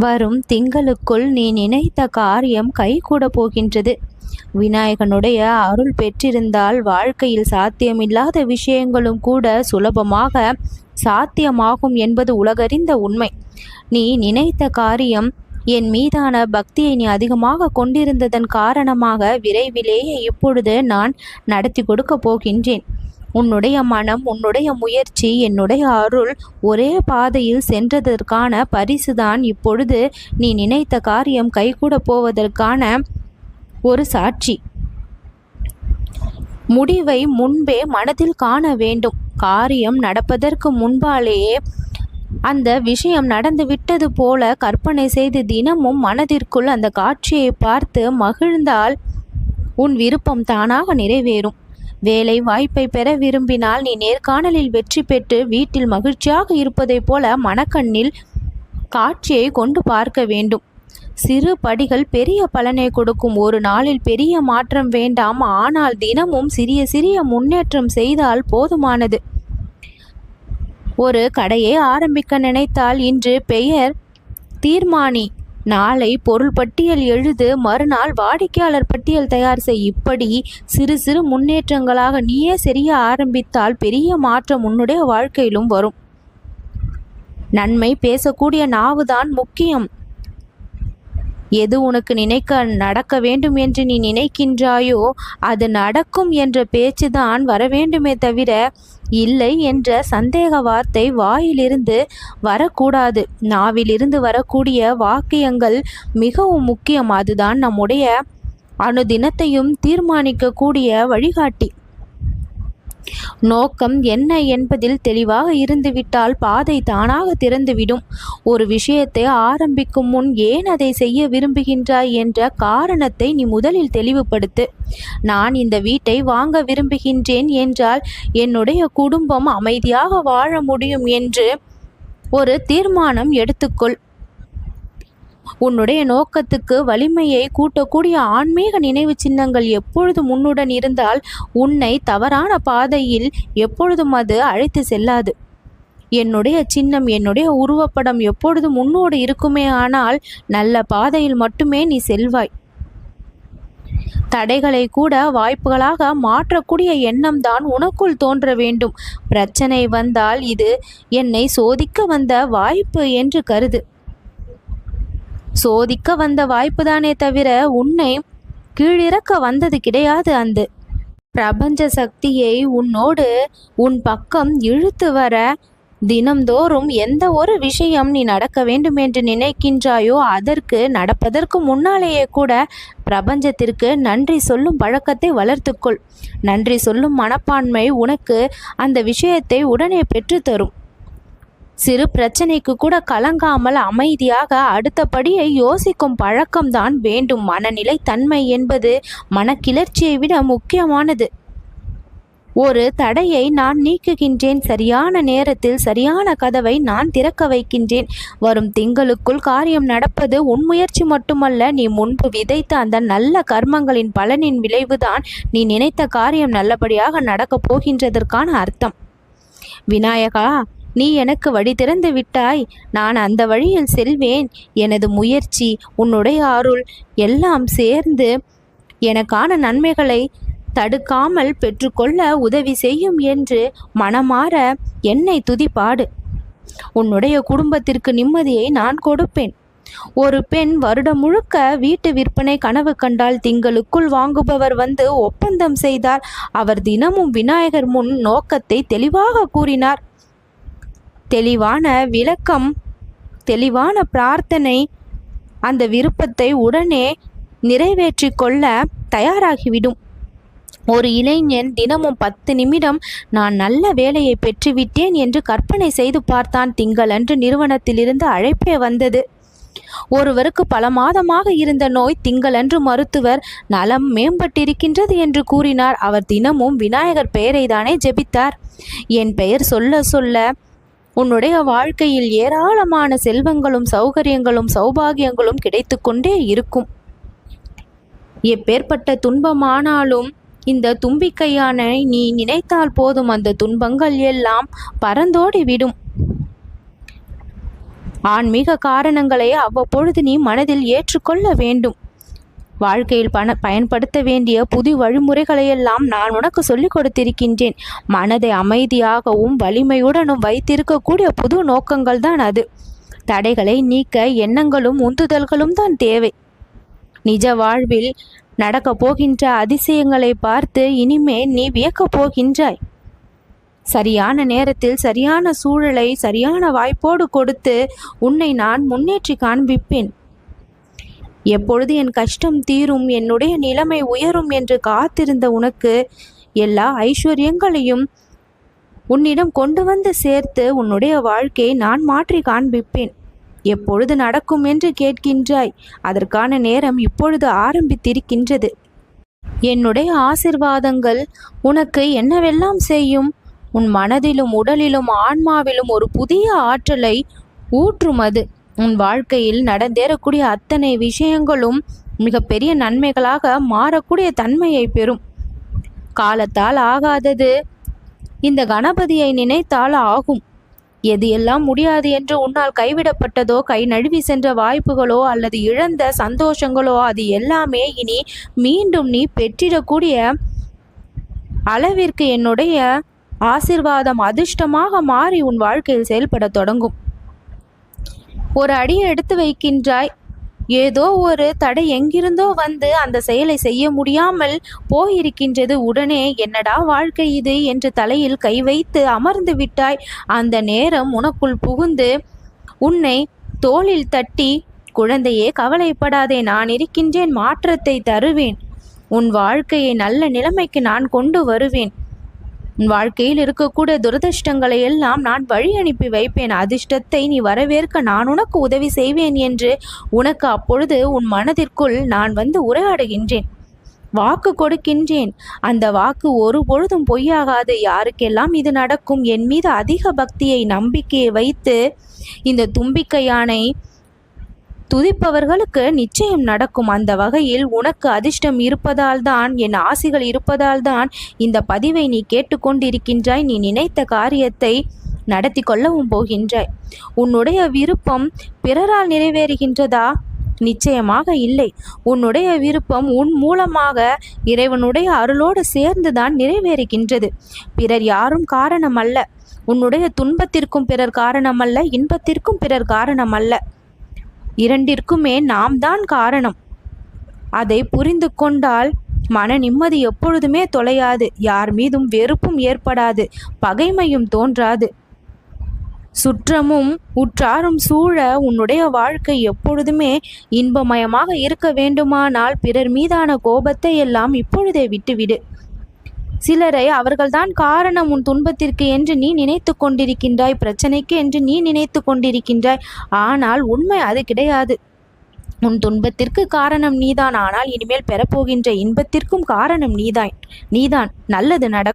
வரும் திங்களுக்குள் நீ நினைத்த காரியம் கைகூட போகின்றது. விநாயகனுடைய அருள் பெற்றிருந்தால் வாழ்க்கையில் சாத்தியமில்லாத விஷயங்களும் கூட சுலபமாக சாத்தியமாகும் என்பது உலகறிந்த உண்மை. நீ நினைத்த காரியம் என் மீதான பக்தியை நீ அதிகமாக கொண்டிருந்ததன் காரணமாக விரைவிலேயே இப்பொழுது நான் நடத்தி கொடுக்க போகின்றேன். உன்னுடைய மனம், உன்னுடைய முயற்சி, என்னுடைய அருள் ஒரே பாதையில் சென்றதற்கான பரிசுதான் இப்பொழுது நீ நினைத்த காரியம் கைகூட போவதற்கான ஒரு சாட்சி. முடிவை முன்பே மனதில் காண வேண்டும். காரியம் நடப்பதற்கு முன்பாலேயே அந்த விஷயம் நடந்து விட்டது போல கற்பனை செய்து தினமும் மனதிற்குள் அந்த காட்சியை பார்த்து மகிழ்ந்தால் உன் விருப்பம் தானாக நிறைவேறும். வேலை வாய்ப்பை பெற விரும்பினால் நீ நேர்காணலில் வெற்றி பெற்று வீட்டில் மகிழ்ச்சியாக இருப்பதைப் போல மனக்கண்ணில் காட்சியை கொண்டு பார்க்க வேண்டும். சிறு படிகள் பெரிய பலனை கொடுக்கும். ஒரு நாளில் பெரிய மாற்றம் வேண்டாம், ஆனால் தினமும் சிறிய சிறிய முன்னேற்றம் செய்தால் போதுமானது. ஒரு கடையை ஆரம்பிக்க நினைத்தால் இன்று பெயர் தீர்மானி, நாளை பொருள் பட்டியல் எழுது, மறுநாள் வாடிக்கையாளர் பட்டியல் தயார் செய். இப்படி சிறு சிறு முன்னேற்றங்களாக நீயே செய்ய ஆரம்பித்தால் பெரிய மாற்றம் உன்னுடைய வாழ்க்கையிலும் வரும். நன்மை பேசக்கூடிய நாவுதான் முக்கியம். எது உனக்கு நடக்க வேண்டும் என்று நீ நினைக்கின்றாயோ அது நடக்கும் என்ற பேச்சுதான் வர வேண்டுமே தவிர இல்லை என்ற சந்தேக வார்த்தை வாயிலிருந்து வரக்கூடாது. நாவிலிருந்து வரக்கூடிய வாக்கியங்கள் மிகவும் முக்கியம். அதுதான் நம்முடைய அனுதினத்தையும் தீர்மானிக்கக்கூடிய வழிகாட்டி. நோக்கம் என்ன என்பதில் தெளிவாக இருந்துவிட்டால் பாதை தானாக திறந்துவிடும். ஒரு விஷயத்தை ஆரம்பிக்கும் முன் ஏன் அதை செய்ய விரும்புகின்றாய் என்ற காரணத்தை நீ முதலில் தெளிவுபடுத்து. நான் இந்த வீட்டை வாங்க விரும்புகின்றேன் என்றால் என்னுடைய குடும்பம் அமைதியாக வாழ முடியும் என்று ஒரு தீர்மானம் எடுத்துக்கொள். உன்னுடைய நோக்கத்துக்கு வலிமையை கூட்டக்கூடிய ஆன்மீக நினைவு சின்னங்கள் எப்பொழுதும் உன்னுடன் இருந்தால் உன்னை தவறான பாதையில் எப்பொழுதும் அது அழைத்து செல்லாது. என்னுடைய சின்னம், என்னுடைய உருவப்படம் எப்பொழுதும் உன்னோடு இருக்குமே, ஆனால் நல்ல பாதையில் மட்டுமே நீ செல்வாய். தடைகளை கூட வாய்ப்புகளாக மாற்றக்கூடிய எண்ணம் தான் உனக்குள் தோன்ற வேண்டும். பிரச்சனை வந்தால் இது என்னை சோதிக்க வந்த வாய்ப்பு என்று கருது. சோதிக்க வந்த வாய்ப்புதானே தவிர உன்னை கீழிறக்க வந்தது கிடையாது. அந்த பிரபஞ்ச சக்தியை உன்னோடு உன் பக்கம் இழுத்து வர தினம்தோறும் எந்த ஒரு விஷயம் நீ நடக்க வேண்டும் என்று நினைக்கின்றாயோ அதற்கு நடப்பதற்கு முன்னாலேயே கூட பிரபஞ்சத்திற்கு நன்றி சொல்லும் பழக்கத்தை வளர்த்துக்கொள். நன்றி சொல்லும் மனப்பான்மை உனக்கு அந்த விஷயத்தை உடனே பெற்றுத்தரும். சிறு பிரச்சனைக்கு கூட கலங்காமல் அமைதியாக அடுத்தபடியை யோசிக்கும் பழக்கம்தான் வேண்டும். மனநிலை தன்மை என்பது மனக்கிளர்ச்சியை விட முக்கியமானது. ஒரு தடையை நான் நீக்குகின்றேன். சரியான நேரத்தில் சரியான கதவை நான் திறக்க வைக்கின்றேன். வரும் திங்களுக்குள் காரியம் நடப்பது உன் முயற்சி மட்டுமல்ல, நீ முன்பு விதைத்த அந்த நல்ல கர்மங்களின் பலனின் விளைவுதான். நீ நினைத்த காரியம் நல்லபடியாக நடக்கப் போகின்றதற்கான அர்த்தம். விநாயகா, நீ எனக்கு வழி திறந்து விட்டாய். நான் அந்த வழியில் செல்வேன். எனது முயற்சி, உன்னுடைய அருள் எல்லாம் சேர்ந்து எனக்கான நன்மைகளை தடுக்காமல் பெற்றுக்கொள்ள உதவி செய்யும் என்று மனமாற என்னை துதிப்பாடு. உன்னுடைய குடும்பத்திற்கு நிம்மதியை நான் கொடுப்பேன். ஒரு பெண் வருடம் முழுக்க வீட்டு விற்பனை கனவு கண்டால் திங்களுக்குள் வாங்குபவர் வந்து ஒப்பந்தம் செய்தார். அவர் தினமும் விநாயகர் முன் நோக்கத்தை தெளிவாக கூறினார். தெளிவான விளக்கம், தெளிவான பிரார்த்தனை அந்த விருப்பத்தை உடனே நிறைவேற்றி கொள்ள தயாராகிவிடும். ஒரு இளைஞன் தினமும் 10 நிமிடம் நான் நல்ல வேலையை பெற்றுவிட்டேன் என்று கற்பனை செய்து பார்த்தான். திங்களன்று நிறுவனத்திலிருந்து அழைப்பே வந்தது. ஒருவருக்கு பல மாதமாக இருந்த நோய் திங்களன்று மருத்துவர் நலம் மேம்பட்டிருக்கின்றது என்று கூறினார். அவர் தினமும் விநாயகர் பெயரை தானே ஜெபித்தார். என் பெயர் சொல்ல சொல்ல உன்னுடைய வாழ்க்கையில் ஏராளமான செல்வங்களும் சௌகரியங்களும் சௌபாகியங்களும் கிடைத்து கொண்டே இருக்கும். எப்பேற்பட்ட துன்பமானாலும் இந்த தும்பிக்கையான நீ நினைத்தால் போதும், அந்த துன்பங்கள் எல்லாம் பறந்தோடி விடும். ஆன்மீக காரணங்களை அவ்வப்பொழுது நீ மனதில் ஏற்றுக்கொள்ள வேண்டும். வாழ்க்கையில் பயன்படுத்த வேண்டிய புது வழிமுறைகளையெல்லாம் நான் உனக்கு சொல்லிக் கொடுத்திருக்கின்றேன். மனதை அமைதியாகவும் வலிமையுடனும் வைத்திருக்கக்கூடிய புது நோக்கங்கள் தான் அது. தடைகளை நீக்க எண்ணங்களும் உந்துதல்களும் தான் தேவை. நிஜ வாழ்வில் நடக்கப் போகின்ற அதிசயங்களை பார்த்து இனிமே நீ வியக்கப் போகின்றாய். சரியான நேரத்தில் சரியான சூழலை சரியான வாய்ப்போடு கொடுத்து உன்னை நான் முன்னேற்றி காண்பிப்பேன். எப்பொழுது என் கஷ்டம் தீரும், என்னுடைய நிலைமை உயரும் என்று காத்திருந்த உனக்கு எல்லா ஐஸ்வர்யங்களையும் உன்னிடம் கொண்டு வந்து சேர்த்து உன்னுடைய வாழ்க்கையை நான் மாற்றி காண்பிப்பேன். எப்பொழுது நடக்கும் என்று கேட்கின்றாய். அதற்கான நேரம் இப்பொழுது ஆரம்பித்திருக்கின்றது. என்னுடைய ஆசிர்வாதங்கள் உனக்கு என்னவெல்லாம் செய்யும்? உன் மனதிலும் உடலிலும் ஆன்மாவிலும் ஒரு புதிய ஆற்றலை ஊற்றும். அது உன் வாழ்க்கையில் நடந்தேறக்கூடிய அத்தனை விஷயங்களும் மிகப்பெரிய நன்மைகளாக மாறக்கூடிய தன்மையை பெறும். காலத்தால் ஆகாதது இந்த கணபதியை நினைத்தால் ஆகும். எது எல்லாம் முடியாது என்று உன்னால் கைவிடப்பட்டதோ, கை நழுவி சென்ற வாய்ப்புகளோ அல்லது இழந்த சந்தோஷங்களோ அது எல்லாமே இனி மீண்டும் நீ பெற்றிடக்கூடிய அளவிற்கு என்னுடைய ஆசிர்வாதம் அதிர்ஷ்டமாக மாறி உன் வாழ்க்கையில் செயல்பட தொடங்கும். ஒரு அடியை எடுத்து வைக்கின்றாய். ஏதோ ஒரு தடை எங்கிருந்தோ வந்து அந்த செயலை செய்ய முடியாமல் போயிருக்கின்றது. உடனே என்னடா வாழ்க்கை இது என்று தலையில் கை வைத்து அமர்ந்து விட்டாய். அந்த நேரம் உனக்குள் புகுந்து உன்னை தோளில் தட்டி, குழந்தையே கவலைப்படாதே, நான் இருக்கின்றேன், மாற்றத்தை தருவேன், உன் வாழ்க்கையை நல்ல நிலைமைக்கு நான் கொண்டு வருவேன், உன் வாழ்க்கையில் இருக்கக்கூடிய துரதிர்ஷ்டங்களை எல்லாம் நான் வழி அனுப்பி வைப்பேன், அதிர்ஷ்டத்தை நீ வரவேற்க நான் உனக்கு உதவி செய்வேன் என்று உனக்கு அப்பொழுது உன் மனதிற்குள் நான் வந்து உரையாடுகின்றேன். வாக்கு கொடுக்கின்றேன். அந்த வாக்கு ஒரு பொழுதும் பொய்யாகாது. யாருக்கெல்லாம் இது நடக்கும், என் மீது அதிக பக்தியை நம்பிக்கையை வைத்து இந்த தும்பிக்கை யானை துதிப்பவர்களுக்கு நிச்சயம் நடக்கும். அந்த வகையில் உனக்கு அதிர்ஷ்டம் இருப்பதால் தான், என் ஆசிகள் இருப்பதால் தான் இந்த பதிவை நீ கேட்டுக்கொண்டிருக்கின்றாய். நீ நினைத்த காரியத்தை நடத்தி கொள்ளவும் போகின்றாய். உன்னுடைய விருப்பம் பிறரால் நிறைவேறுகின்றதா? நிச்சயமாக இல்லை. உன்னுடைய விருப்பம் உன் மூலமாக இறைவனுடைய அருளோடு சேர்ந்துதான் நிறைவேறுகின்றது. பிறர் யாரும் காரணம் அல்ல. உன்னுடைய துன்பத்திற்கும் பிறர் காரணம் அல்ல, இன்பத்திற்கும் பிறர் காரணம் அல்ல. இரண்டிற்குமே நாம் தான் காரணம். அதை புரிந்து கொண்டால் மன நிம்மதி எப்பொழுதுமே தொலையாது. யார் மீதும் வெறுப்பும் ஏற்படாது, பகைமையும் தோன்றாது. சுற்றமும் உற்றாரும் சூழ உன்னுடைய வாழ்க்கை எப்பொழுதுமே இன்பமயமாக இருக்க வேண்டுமானால் பிறர் மீதான கோபத்தை எல்லாம் இப்பொழுதே விட்டுவிடு. சிலரை அவர்கள்தான் காரணம் உன் துன்பத்திற்கு என்று நீ நினைத்து கொண்டிருக்கின்றாய், பிரச்சனைக்கு என்று நீ நினைத்து கொண்டிருக்கின்றாய். ஆனால் உண்மை அது கிடையாது. உன் துன்பத்திற்கு காரணம் நீதான். ஆனால் இனிமேல் பெறப்போகின்ற இன்பத்திற்கும் காரணம் நீதான். நல்லது நடக்கும்.